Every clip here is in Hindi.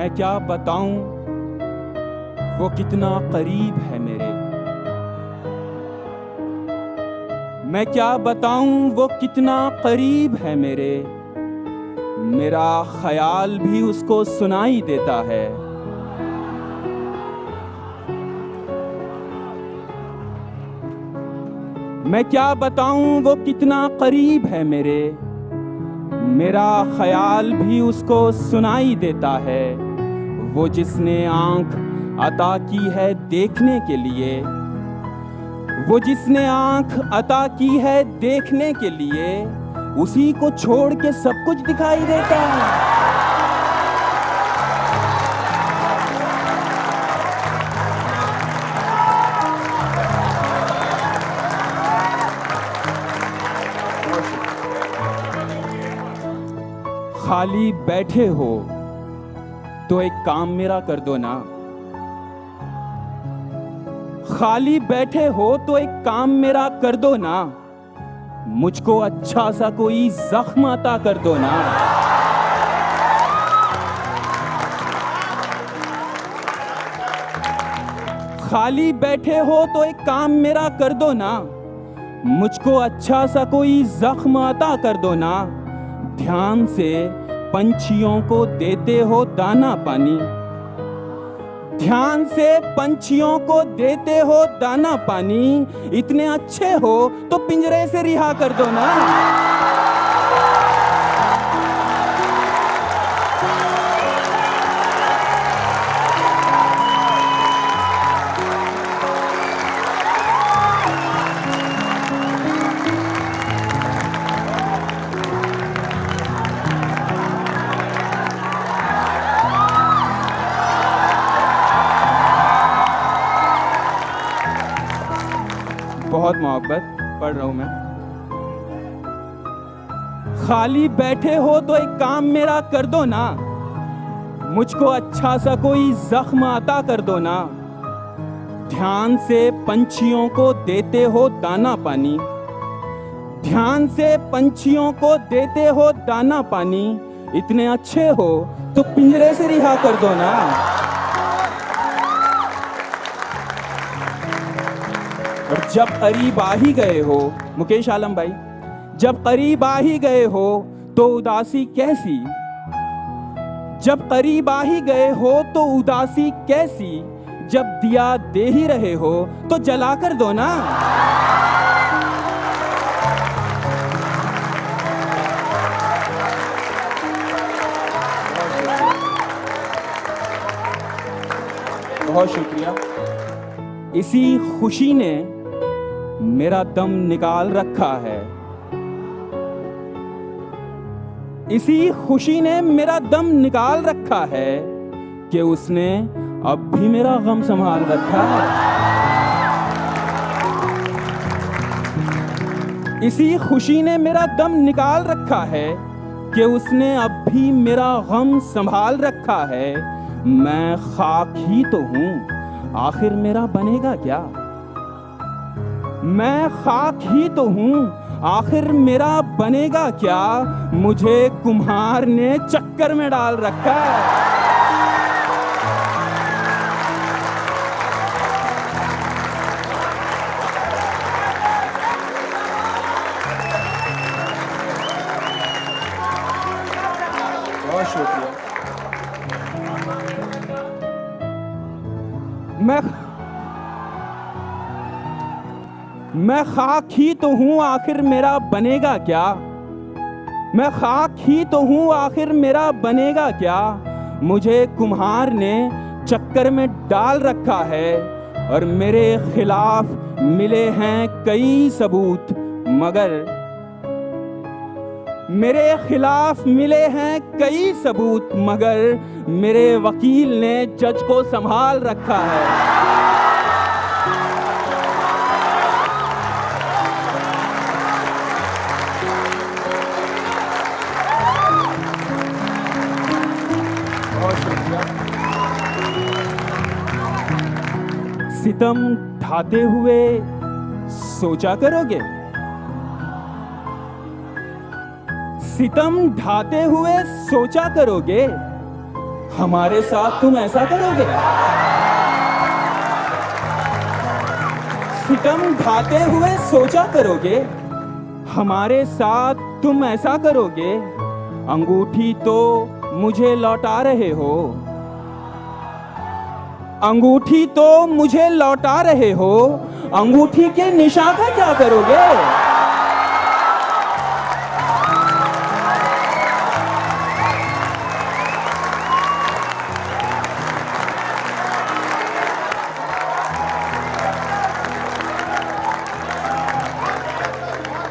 मैं क्या बताऊं वो कितना करीब है मेरे। मैं क्या बताऊं वो कितना करीब है मेरे। मेरा ख्याल भी उसको सुनाई देता है। मैं क्या बताऊं वो कितना करीब है मेरे। मेरा ख्याल भी उसको सुनाई देता है। वो जिसने आंख अता की है देखने के लिए, वो जिसने आंख अता की है देखने के लिए, उसी को छोड़ के सब कुछ दिखाई देता है। खाली बैठे हो तो एक काम मेरा कर दो ना। खाली बैठे हो तो एक काम मेरा कर दो ना। मुझको अच्छा सा कोई जख्म अता कर दो ना। खाली बैठे हो तो एक काम मेरा कर दो ना। मुझको अच्छा सा कोई जख्म अता कर दो ना। ध्यान से पंछियों को देते हो दाना पानी। ध्यान से पंछियों को देते हो दाना पानी। इतने अच्छे हो तो पिंजरे से रिहा कर दो ना। बहुत मोहब्बत पढ़ रहा हूं मैं। खाली बैठे हो तो एक काम मेरा कर दो ना। मुझको अच्छा सा कोई जख्म अता कर दो ना। ध्यान से पंछियों को देते हो दाना पानी। ध्यान से पंछियों को देते हो दाना पानी। इतने अच्छे हो तो पिंजरे से रिहा कर दो ना। और जब करीब आ ही गए हो, मुकेश आलम भाई, जब करीब आ ही गए हो तो उदासी कैसी। जब करीब आ ही गए हो तो उदासी कैसी। जब दिया दे ही रहे हो तो जला कर दो ना। बहुत शुक्रिया। इसी खुशी ने मेरा दम निकाल रखा है। इसी खुशी ने मेरा दम निकाल रखा है कि उसने अब भी मेरा गम संभाल रखा है। इसी खुशी ने मेरा दम निकाल रखा है कि उसने अब भी मेरा गम संभाल रखा है। मैं खाक ही तो हूं, आखिर मेरा बनेगा क्या। मैं खाक ही तो हूं, आखिर मेरा बनेगा क्या। मुझे कुम्हार ने चक्कर में डाल रखा है। बहुत शुक्रिया। मैं खाक ही तो हूं, आखिर मेरा बनेगा क्या। मैं खाक ही तो हूं, आखिर मेरा बनेगा क्या। मुझे कुम्हार ने चक्कर में डाल रखा है और मेरे खिलाफ मिले हैं कई सबूत, मगर मेरे खिलाफ मिले हैं कई सबूत, मगर मेरे वकील ने जज को संभाल रखा है। सितम ढाते हुए सोचा करोगे। सितम ढाते हुए सोचा करोगे। हमारे साथ तुम ऐसा करोगे? सितम ढाते हुए सोचा करोगे? हमारे साथ तुम ऐसा करोगे? अंगूठी तो मुझे लौटा रहे हो, अंगूठी तो मुझे लौटा रहे हो, अंगूठी के निशान का क्या करोगे?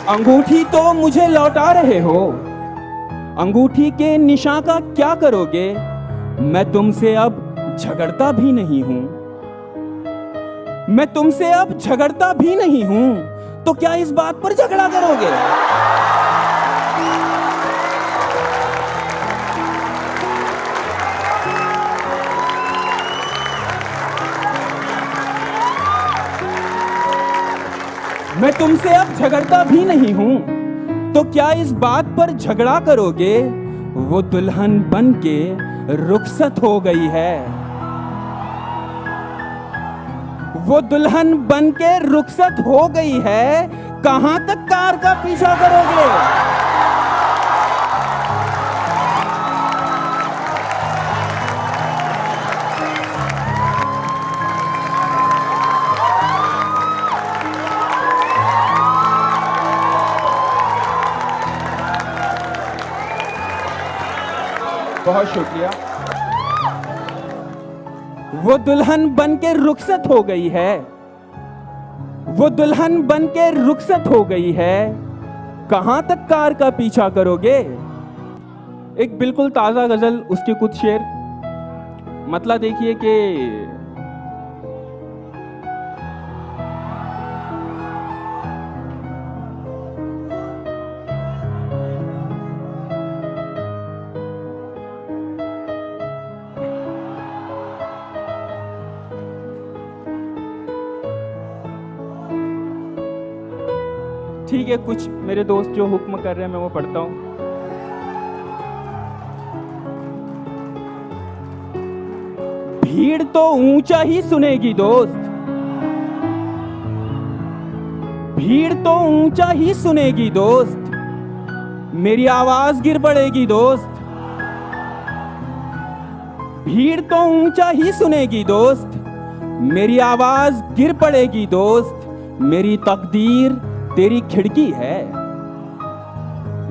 अंगूठी तो मुझे लौटा रहे हो, अंगूठी के निशान का क्या करोगे? मैं तुमसे अब झगड़ता भी नहीं हूं, मैं तुमसे अब झगड़ता भी नहीं हूं, तो क्या इस बात पर झगड़ा करोगे? मैं तुमसे अब झगड़ता भी नहीं हूं, तो क्या इस बात पर झगड़ा करोगे? वो दुल्हन बन के रुखसत हो गई है, वो दुल्हन बन के रुखसत हो गई है, कहां तक कार का पीछा करोगे? बहुत शुक्रिया। वो दुल्हन बन के रुखसत हो गई है, वो दुल्हन बन के रुखसत हो गई है, कहां तक कार का पीछा करोगे? एक बिल्कुल ताजा गजल, उसके कुछ शेर। मतलब देखिए कि ठीक है, कुछ मेरे दोस्त जो हुक्म कर रहे हैं मैं वो पढ़ता हूं। भीड़ तो ऊंचा ही सुनेगी दोस्त, भीड़ तो ऊंचा ही सुनेगी दोस्त, मेरी आवाज गिर पड़ेगी दोस्त। भीड़ तो ऊंचा ही सुनेगी दोस्त, मेरी आवाज गिर पड़ेगी दोस्त। मेरी तकदीर तेरी खिड़की है,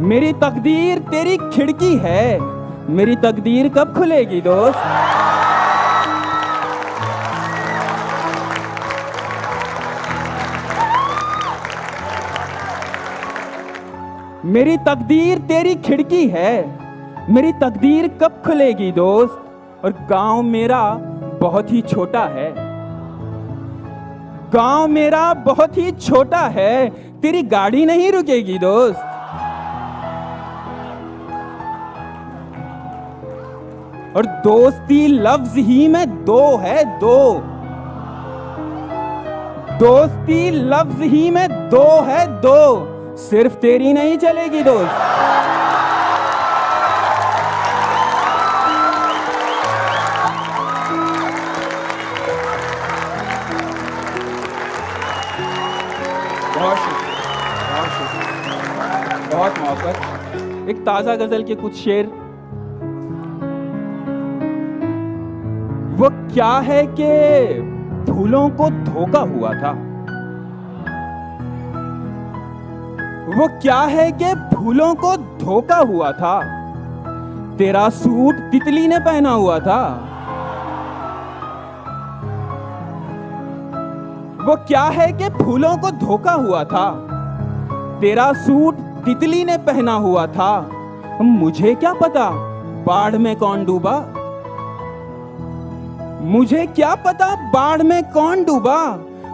मेरी तकदीर तेरी खिड़की है, मेरी तकदीर कब खुलेगी दोस्त? मेरी तकदीर तेरी खिड़की है, मेरी तकदीर कब खुलेगी दोस्त? और गांव मेरा बहुत ही छोटा है, गांव मेरा बहुत ही छोटा है, तेरी गाड़ी नहीं रुकेगी दोस्त। और दोस्ती लफ्ज ही में दो है, दो, दोस्ती लफ्ज ही में दो है, दो, सिर्फ तेरी नहीं चलेगी दोस्त। बहुत शुक्रिया, बहुत शुक्रिया, बहुत मोहब्बत। एक ताजा गजल के कुछ शेर। वो क्या है कि फूलों को धोखा हुआ था, वो क्या है कि फूलों को धोखा हुआ था, तेरा सूट तितली ने पहना हुआ था। वो क्या है कि फूलों को धोखा हुआ था, तेरा सूट तितली ने पहना हुआ था। मुझे क्या पता बाढ़ में कौन डूबा, मुझे क्या पता बाढ़ में कौन डूबा,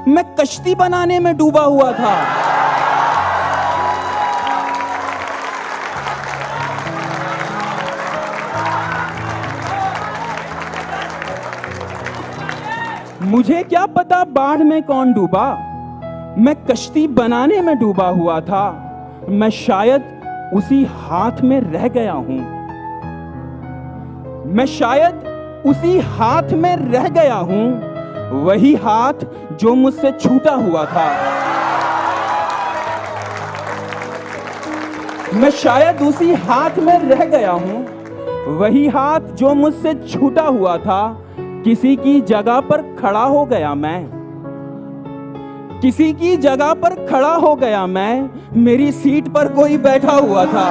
मैं कश्ती बनाने में डूबा हुआ था। मुझे क्या पता बाढ़ में कौन डूबा, मैं कश्ती बनाने में डूबा हुआ था। मैं शायद उसी हाथ में रह गया हूं, मैं शायद उसी हाथ में रह गया हूं, वही हाथ जो मुझसे छूटा हुआ था। मैं शायद उसी हाथ में रह गया हूं, वही हाथ जो मुझसे छूटा हुआ था। किसी की जगह पर खड़ा हो गया मैं, किसी की जगह पर खड़ा हो गया मैं। मेरी सीट पर कोई बैठा हुआ था।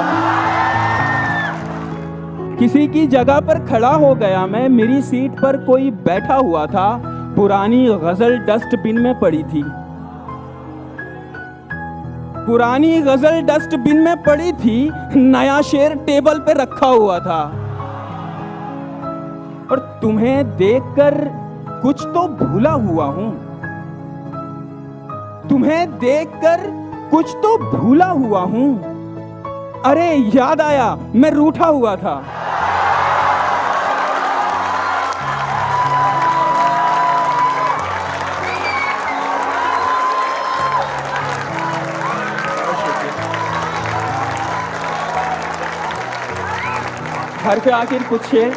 किसी की जगह पर खड़ा हो गया मैं, मेरी सीट पर कोई बैठा हुआ था। पुरानी गजल डस्टबिन में पड़ी थी, पुरानी गजल डस्टबिन में पड़ी थी। नया शेर टेबल पे रखा हुआ था। और तुम्हें देखकर कुछ तो भूला हुआ हूं, तुम्हें देखकर कुछ तो भूला हुआ हूं। अरे याद आया, मैं रूठा हुआ था। घर पे आखिर कुछ शेर।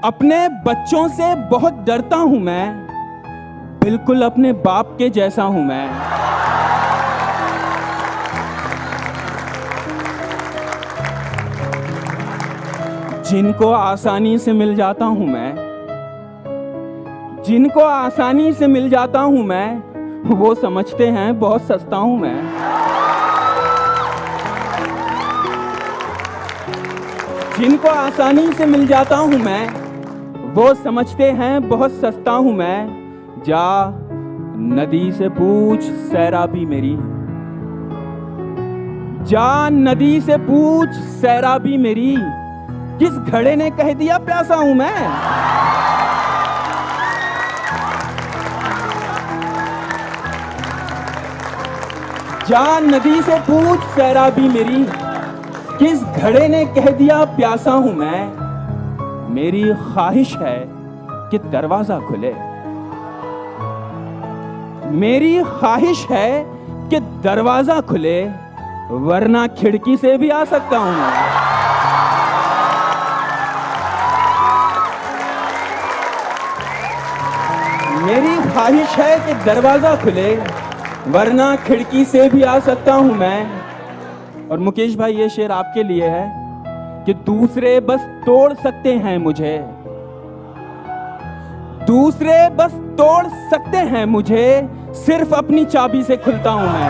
अपने बच्चों से बहुत डरता हूं मैं, बिल्कुल अपने बाप के जैसा हूं मैं। जिनको आसानी से मिल जाता हूं मैं, जिनको आसानी से मिल जाता हूं मैं, वो समझते हैं बहुत सस्ता हूं मैं। जिनको आसानी से मिल जाता हूं मैं, वो समझते हैं बहुत सस्ता हूं मैं। जा नदी से पूछ सैराबी मेरी, जा नदी से पूछ सैराबी मेरी, किस घड़े ने कह दिया प्यासा हूं मैं। जा नदी से पूछ सैराबी मेरी, किस घड़े ने कह दिया प्यासा हूं मैं। मेरी ख्वाहिश है कि दरवाजा खुले, मेरी ख्वाहिश है कि दरवाजा खुले, वरना खिड़की से भी आ सकता हूं मैं। मेरी ख्वाहिश है कि दरवाजा खुले, वरना खिड़की से भी आ सकता हूं मैं। और मुकेश भाई, ये शेर आपके लिए है कि दूसरे बस तोड़ सकते हैं मुझे, दूसरे बस तोड़ सकते हैं मुझे, सिर्फ अपनी चाबी से खुलता हूं मैं।